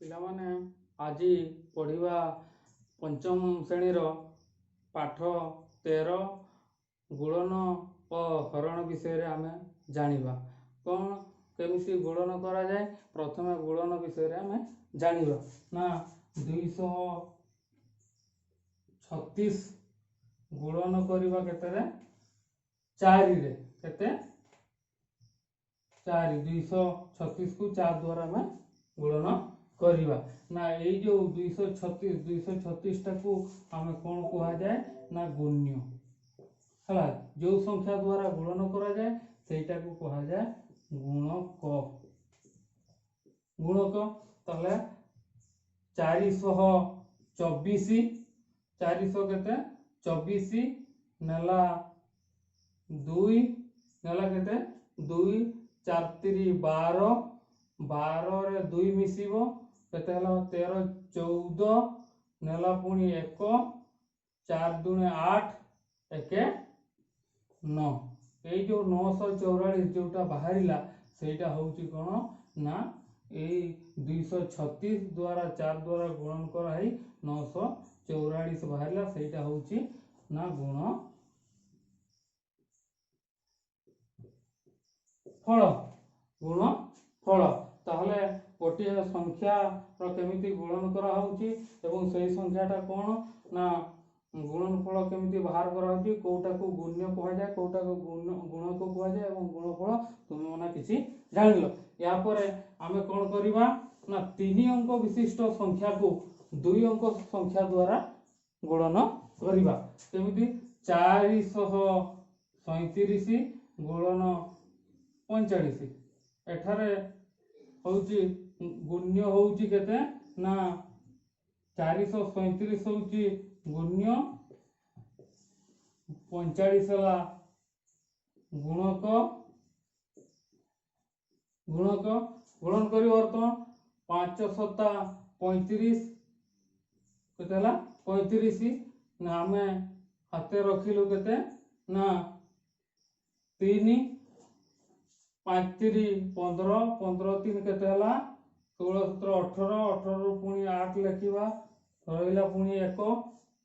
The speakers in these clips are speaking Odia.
ପିଲାମାନେ ଆଜି ପଢ଼ିବା ପଞ୍ଚମ ଶ୍ରେଣୀର ପାଠ 13 ଗୁଣନ ଓ ହରଣ ବିଷୟରେ ଆମେ ଜାଣିବା। କ'ଣ କେମିତି ଗୁଣନ କରାଯାଏ? ପ୍ରଥମେ ଗୁଣନ ବିଷୟରେ ଆମେ ଜାଣିବା। ନା 236 ଗୁଣନ କରିବା କେତେରେ? 4ରେ। କେତେ? 4। 236 କୁ 4 ଦ୍ୱାରା ଆମେ ଗୁଣନ କରିବା। ନା ଏଇ ଯୋଉ 236 ଟାକୁ ଆମେ କ'ଣ କୁହାଯାଏ? ନା ଗୁଣ୍ୟ। ହେଲା, ଯୋଉ ସଂଖ୍ୟା ଦ୍ୱାରା ଗୁଣନ କରାଯାଏ ସେଇଟାକୁ କୁହାଯାଏ ଗୁଣକ। ତାহଲେ 424 କେତେ? 24 ନେଲା 2 ନେଲା କେତେ? 2 4 3 12 12 ରେ 2 ମିଶିବ କେତେ ହେଲା? 13 14 ନେଲା ପୁଣି 1 4 2 8 1 9। এই ଯୋଉ 944 ଯୋଉଟା ବାହାରିଲା ସେଇଟା ହଉଛି କ'ଣ? ନା এই 236 ଦ୍ୱାରା 4 ଦ୍ୱାରା ଗୁଣନ କରାହେଇ 944 ବାହାରିଲା। ସେଇଟା ହଉଛି ନା ଗୁଣ ଫଳ। ତାহଲେ ଗୋଟିଏ ସଂଖ୍ୟାର କେମିତି ଗୁଣନ କରାହଉଛି ଏବଂ ସେଇ ସଂଖ୍ୟାଟା କ'ଣ? ନା ଗୁଣନଫଳ କେମିତି ବାହାର କରାହଉଛି, କୋଉଟାକୁ ଗୁଣ୍ୟ କୁହାଯାଏ, କୋଉଟାକୁ ଗୁଣକ କୁହାଯାଏ ଏବଂ ଗୁଣଫଳ ତୁମେମାନେ କିଛି ଜାଣିଲ। ୟାପରେ ଆମେ କ'ଣ କରିବା? ନା 3 ଅଙ୍କ ବିଶିଷ୍ଟ ସଂଖ୍ୟାକୁ 2 ଅଙ୍କ ସଂଖ୍ୟା ଦ୍ୱାରା ଗୁଣନ କରିବା। କେମିତି? 437 ଗୁଣନ 45। ଏଠାରେ ହଉଛି ଗୁଣ୍ୟ ହଉଛି କେତେ? ନା 437 ହଉଛି ଗୁଣ୍ୟ, 45 ହେଲା ଗୁଣକ। ଗୁଣନ କରି ବର୍ତ୍ତମାନ 5 7 35 କେତେ ହେଲା? 35। ନା ଆମେ ହାତେ ରଖିଲୁ କେତେ? ନା 3 5 3 15 15 3 କେତେ ହେଲା? 16 17 18 18 ରୁ ପୁଣି 8 ଲେଖିବା, ରହିଲା ପୁଣି 1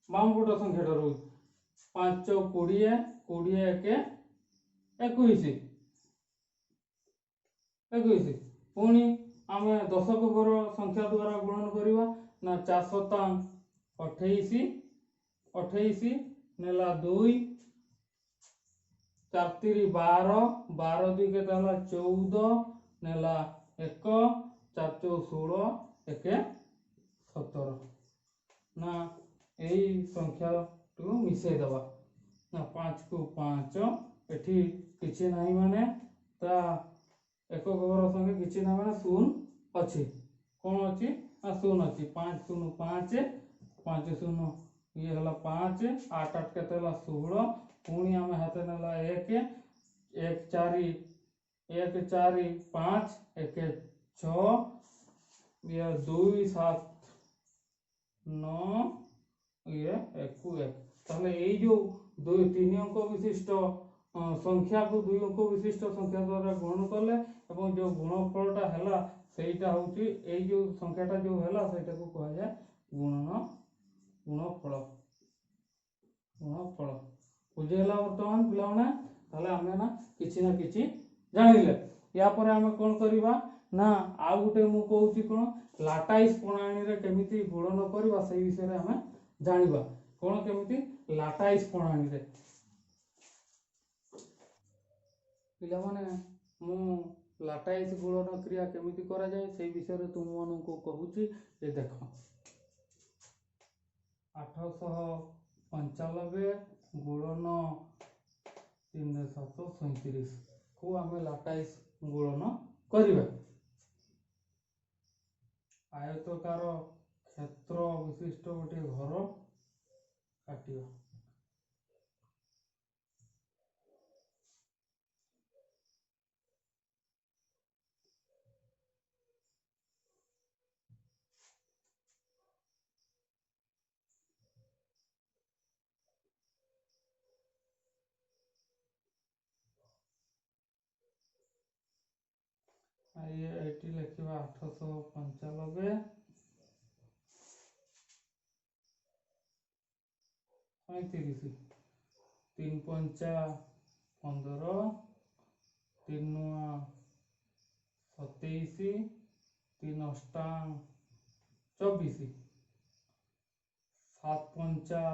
ବାମ ପଟ ସଂଖ୍ୟାଟା ରହୁଛି 5 20 20 1 21। ପୁଣି ଆମେ ଦଶକ ଘର ସଂଖ୍ୟା ଦ୍ୱାରା ଗୁଣନ କରିବା। ନା 4 7 28 ନେଲା 2 4 3 12 12 2 କେତେ ହେଲା? 14 ନେଲା 1 4 4 16 1 17। ନା ଏଇ ସଂଖ୍ୟାକୁ ମିଶେଇ ଦେବା। ନା 5 କୁ 5 ଏଠି କିଛି ନାହିଁ ମାନେ ତା ଏକକ ଘର ସଙ୍ଗେ କିଛି ନାହିଁ ମାନେ 0 ଅଛି। କ'ଣ ଅଛି? ନା 0 ଅଛି। 5 0 5 5 0 ଇଏ ହେଲା 5 8 8 କେତେ ହେଲା? 16। ପୁଣି ଆମେ ହାତେ ନେଲା 1 1 4 1 4 5 1 6 ଇଏ 2 7 9 ଇଏ 1 1। ତାহଲେ ଏଇ ଯୋଉ 3 ଅଙ୍କ ବିଶିଷ୍ଟ ସଂଖ୍ୟାକୁ 2 ଅଙ୍କ ବିଶିଷ୍ଟ ସଂଖ୍ୟା ଦ୍ୱାରା ଗୁଣନ କଲେ ଏବଂ ଯୋଉ ଗୁଣଫଳଟା ହେଲା ସେଇଟା ହଉଛି ଏଇ ଯୋଉ ସଂଖ୍ୟାଟା ଯୋଉ ହେଲା ସେଇଟାକୁ କୁହାଯାଏ ଗୁଣଫଳ। ବୁଝିହେଲା ବର୍ତ୍ତମାନ ପିଲାମାନେ? ତାହେଲେ ଆମେ ନା କିଛି ଜାଣିଲେ। ୟାପରେ ଆମେ କ'ଣ କରିବା? ନା ଆଉ ଗୋଟେ ମୁଁ କହୁଛି କ'ଣ? ଲାଟାଇସ୍ ପ୍ରଣାଳୀରେ କେମିତି ଗୁଣନ କରିବା ସେଇ ବିଷୟରେ ଆମେ ଜାଣିବା। କ'ଣ କେମିତି? ଲାଟାଇସ୍ ପ୍ରଣାଳୀରେ ପିଲାମାନେ ମୁଁ ଲାଟାଇସ୍ ଗୁଣନ କ୍ରିୟା କେମିତି କରାଯାଏ ସେଇ ବିଷୟରେ ତୁମମାନଙ୍କୁ କହୁଛି। ଯେ ଦେଖ 895 ଗୁଣନ 337 କୁ ଆମେ ଲାଟାଇସ୍ ଗୁଣନ କରିବା। ଆୟତକାର କ୍ଷେତ୍ର ବିଶିଷ୍ଟ ଗୋଟିଏ ଘର କାଟିବା। ଏଠି ଲେଖିବା 895 35 3 पंचा 15 3 नुआ 27 3 अष्टांग 24 7 पंचा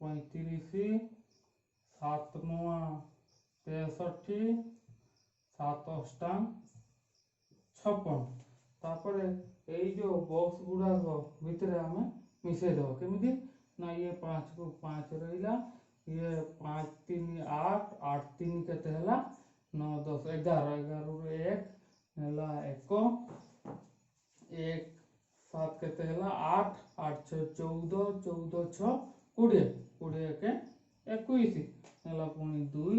35 7 नुआ 63 7 अष्टांग 56 तापर यही जो बॉक्स गुड़ाक भितर आम मिसई देव केमी ना ये 5 को 5 रहा ये 5 3 8 8 3 केते 9 10 11 11 ରୁ 1 ହେଲା 1 1 7 केते 8 8 6 14 14 6 20 20 के 21 ହେଲା पुणी 2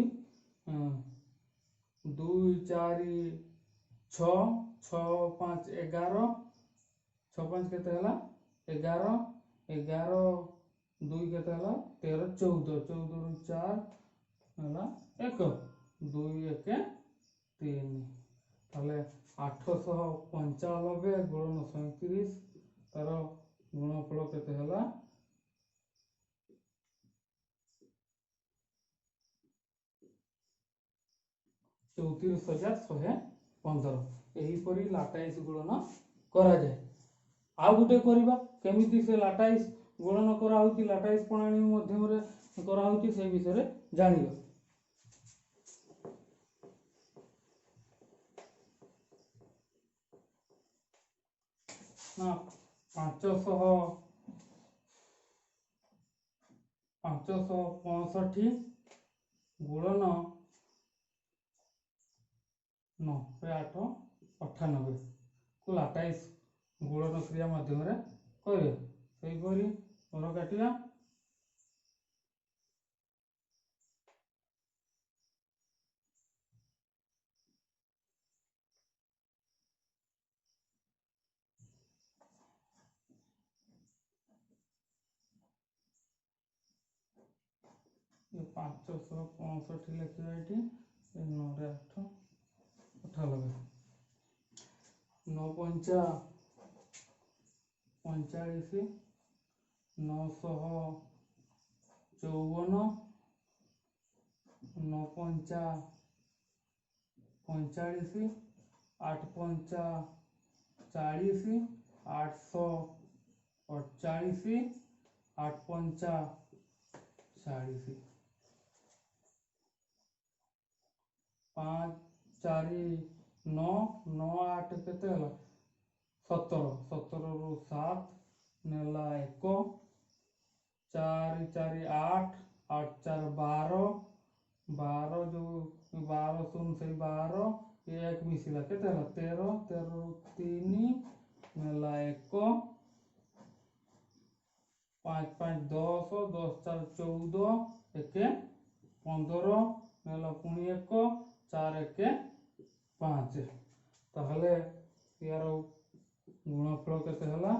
2 4 6 6 5 11 6 5 केते 11 11 2 केते 13 14 14 ରୁ 4 ହେଲା 1 2 1 3 ताले 895 गुणन 37 तार गुणफल केते हला 34115 एही परी लाटाइस गुणन करा जाय। आ गुटे करबा केमिति से लाटाइस गुणन करा होती लाटाइस प्रणाली माध्यम रे करा होती से विषय रे जानिबा। ना 565 गुणन 9 8 98 को लाटाइस गुणन क्रिया माध्यम रे करे सेही परी और काटिया 565 लिखिए ये 9 8 98 9 पंचा 45 954 9 पंचा 45 8 पंचा 40 848 8 पंचा 40 5 4 9 9 8 केते हला 17 17 ରୁ 7 नेला 1 4 4 8 8 4 12 12 जो 12 सुन से 12 ये एक मिसिला केते हला 13 13 ରୁ 3 नेला 1 5 5 10 10 4 14 1 15 नेला पुणी 1 4 1 5 ताहले यार गुणफल केते हला